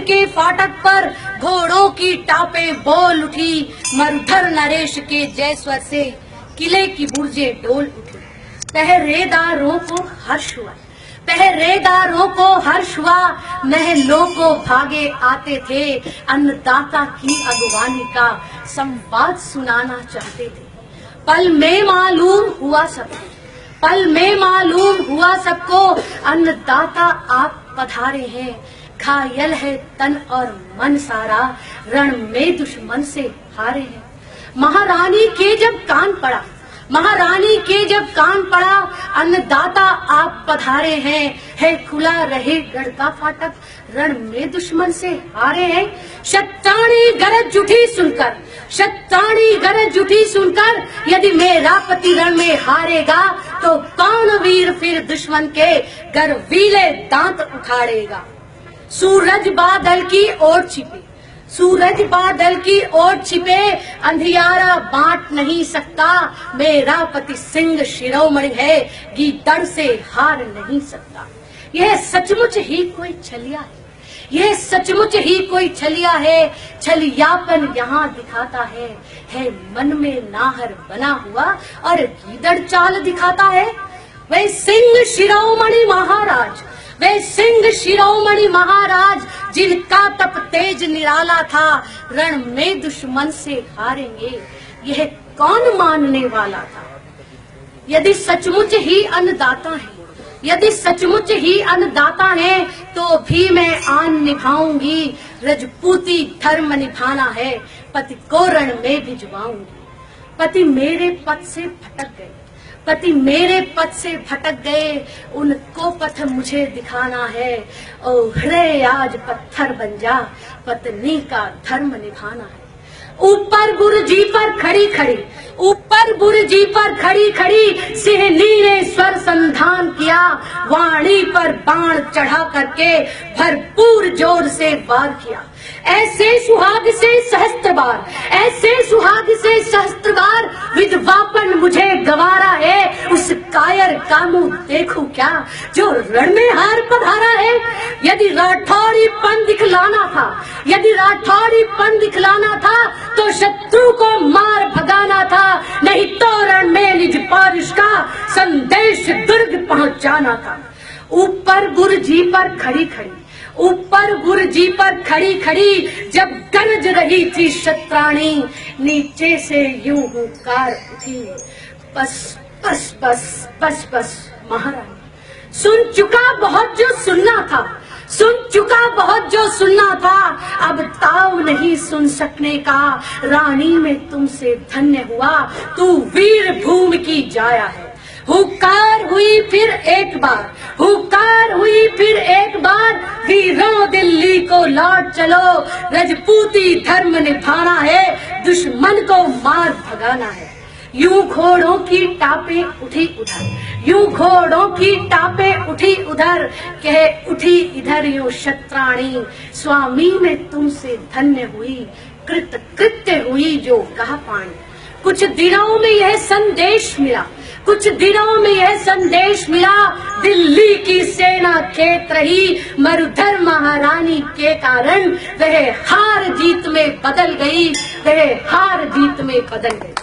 के फाटक पर घोड़ों की टापे बोल उठी, मरुधर नरेश के जय स्वर से किले की बुर्जे डोल उठी। पहरेदारों को हर्ष हुआ, पहरेदारों को हर्ष हुआ, महलों को भागे आते थे, अन्नदाता की अगवानी का संवाद सुनाना चाहते थे। पल में मालूम हुआ सबको, पल में मालूम हुआ सबको, अन्नदाता आप पधारे हैं, घायल है तन और मन सारा, रण में दुश्मन से हारे हैं। महारानी के जब कान पड़ा, महारानी के जब कान पड़ा, अन्नदाता आप पधारे हैं, है खुला रहे गढ़ का फाटक, रण में दुश्मन से हारे हैं। शत्राणी गरज उठी सुनकर, शत्राणी गरज उठी सुनकर, यदि मेरा पति रण में हारेगा तो कौन वीर फिर दुश्मन के गर्वीले दांत उखाड़ेगा। सूरज बादल की ओर छिपे, सूरज बादल की ओर छिपे, अंधियारा बांट नहीं सकता, मेरा पति सिंह शिरोमणि है, गीदड़ से हार नहीं सकता। यह सचमुच ही कोई छलिया है, यह सचमुच ही कोई छलिया है, छलियापन यहाँ दिखाता है मन में नाहर बना हुआ और गीदड़ चाल दिखाता है। वह सिंह शिरोमणि महाराज, वे सिंह शिरोमणि महाराज, जिनका तप तेज निराला था, रण में दुश्मन से हारेंगे यह कौन मानने वाला था। यदि सचमुच ही अन्नदाता है, यदि सचमुच ही अन्नदाता है, तो भी मैं आन निभाऊंगी, रजपूती धर्म निभाना है, पति को रण में भिजवाऊंगी। पति मेरे पथ से भटक गए, पति मेरे पथ से भटक गए, उनको पथ मुझे दिखाना है, ओ हृदय आज पत्थर बन जा, पत्नी का धर्म निभाना है। ऊपर बुर्जी पर खड़ी खड़ी, ऊपर बुर्जी पर खड़ी खड़ी, सिंहनी ने स्वर संधान किया, वाणी पर बाण चढ़ा करके भरपूर जोर से वार किया। ऐसे सुहाग से सहस्त्र बार, ऐसे सुहाग से सहस्त्र बार, विधवापन मुझे गवारा है, उस कायर का मुंह देखूं क्या जो रण में हार पधारा है। यदि राठौड़ीपन दिखलाना था, यदि राठौड़ीपन दिखलाना था, तो शत्रु को मार भगाना था, नहीं तो रण में निज पौरुष का संदेश दुर्ग पहुंचाना था। ऊपर बुर्जी पर खड़ी खड़ी, ऊपर बुर्जी पर खड़ी खड़ी, जब गरज रही थी शत्राणी, नीचे से यूं हुंकार उठी, बस बस बस बस बस महारानी। सुन चुका बहुत जो सुनना था, सुन चुका बहुत जो सुनना था, अब ताव नहीं सुन सकने का, रानी में तुमसे धन्य हुआ, तू वीर भूमि की जाया है। हुकार हुई फिर एक बार, हुकार हुई फिर एक बार, वीरों दिल्ली को लौट चलो, रजपूती धर्म निभाना है, दुश्मन को मार भगाना है। यूं घोड़ों की टापे उठी उधर, यूं घोड़ों की टापे उठी उधर, कह उठी इधर यूं शत्राणी, स्वामी में तुमसे धन्य हुई, कृत कृत्य हुई जो कहा पानी। कुछ दिनों में यह संदेश मिला, कुछ दिनों में यह संदेश मिला, दिल्ली की सेना खेत रही, मरुधर महारानी के कारण वह हार जीत में बदल गई, वह हार जीत में बदल गई।